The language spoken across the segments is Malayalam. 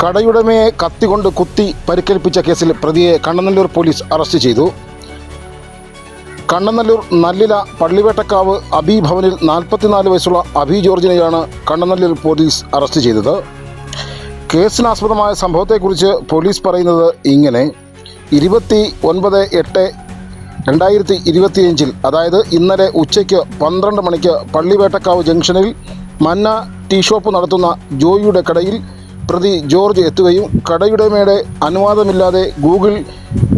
കടയുടമയെ കത്തികൊണ്ട് കുത്തി പരിക്കേൽപ്പിച്ച കേസിൽ പ്രതിയെ കണ്ണനല്ലൂർ പോലീസ് അറസ്റ്റ് ചെയ്തു. കണ്ണനല്ലൂർ നല്ലില പള്ളിവേട്ടക്കാവ് അബി ഭവനിൽ 44 വയസ്സുള്ള അബി ജോർജിനെയാണ് കണ്ണനല്ലൂർ പോലീസ് അറസ്റ്റ് ചെയ്തത്. കേസിനാസ്പദമായ സംഭവത്തെക്കുറിച്ച് പോലീസ് പറയുന്നത് ഇങ്ങനെ: 29/8/2025 അതായത് ഇന്നലെ ഉച്ചയ്ക്ക് 12 മണിക്ക് പള്ളിവേട്ടക്കാവ് ജംഗ്ഷനിൽ മന്ന ടീ ഷോപ്പ് നടത്തുന്ന ജോയിയുടെ കടയിൽ പ്രതി ജോർജ് എത്തുകയും കടയുടമയുടെ അനുവാദമില്ലാതെ ഗൂഗിൾ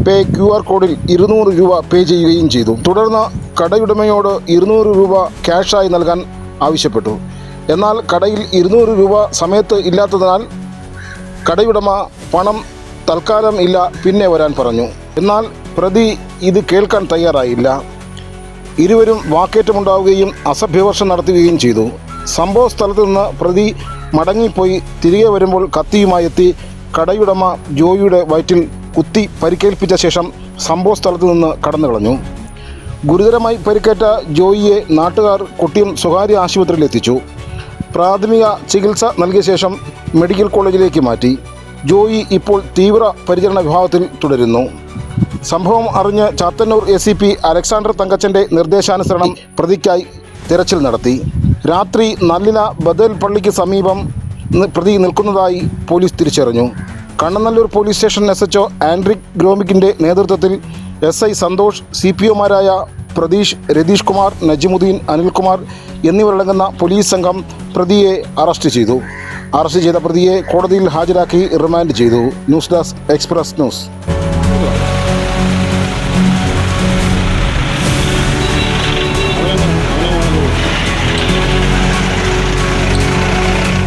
പേ QR കോഡിൽ 200 രൂപ പേ ചെയ്യുകയും ചെയ്തു. തുടർന്ന് കടയുടമയോട് 200 രൂപ ക്യാഷായി നൽകാൻ ആവശ്യപ്പെട്ടു. എന്നാൽ കടയിൽ 200 രൂപ സമയത്ത് ഇല്ലാത്തതിനാൽ കടയുടമ പണം തൽക്കാലം ഇല്ല, പിന്നെ വരാൻ പറഞ്ഞു. എന്നാൽ പ്രതി ഇത് കേൾക്കാൻ തയ്യാറായില്ല. ഇരുവരും വാക്കേറ്റമുണ്ടാവുകയും അസഭ്യവർഷം നടത്തുകയും ചെയ്തു. സംഭവ സ്ഥലത്ത് നിന്ന് പ്രതി മടങ്ങിപ്പോയി തിരികെ വരുമ്പോൾ കത്തിയുമായി എത്തി കടയുടമ ജോയിയുടെ വയറ്റിൽ കുത്തി പരിക്കേൽപ്പിച്ച ശേഷം സംഭവ സ്ഥലത്ത് നിന്ന് കടന്നു കളഞ്ഞു. ഗുരുതരമായി പരിക്കേറ്റ ജോയിയെ നാട്ടുകാർ കൊട്ടിയം സ്വകാര്യ ആശുപത്രിയിൽ എത്തിച്ചു. പ്രാഥമിക ചികിത്സ നൽകിയ ശേഷം മെഡിക്കൽ കോളേജിലേക്ക് മാറ്റി. ജോയി ഇപ്പോൾ തീവ്ര പരിചരണ വിഭാഗത്തിൽ തുടരുന്നു. സംഭവം അറിഞ്ഞ് ചാത്തന്നൂർ ACP അലക്സാണ്ടർ തങ്കച്ചൻ്റെ നിർദ്ദേശാനുസരണം പ്രതിക്കായി തിരച്ചിൽ നടത്തി. രാത്രി നല്ലില ബദൽ പള്ളിക്ക് സമീപം പ്രതി നിൽക്കുന്നതായി പോലീസ് തിരിച്ചറിഞ്ഞു. കണ്ണനല്ലൂർ പോലീസ് സ്റ്റേഷൻ SHO ആൻഡ്രിക് ഗ്രോമിക്കിൻ്റെ നേതൃത്വത്തിൽ SI സന്തോഷ്, CPOമാരായ പ്രതീഷ്, രതീഷ് കുമാർ, നജിമുദ്ദീൻ, അനിൽകുമാർ എന്നിവരടങ്ങുന്ന പോലീസ് സംഘം പ്രതിയെ അറസ്റ്റ് ചെയ്തു. അറസ്റ്റ് ചെയ്ത പ്രതിയെ കോടതിയിൽ ഹാജരാക്കി റിമാൻഡ് ചെയ്തു. News desk express news.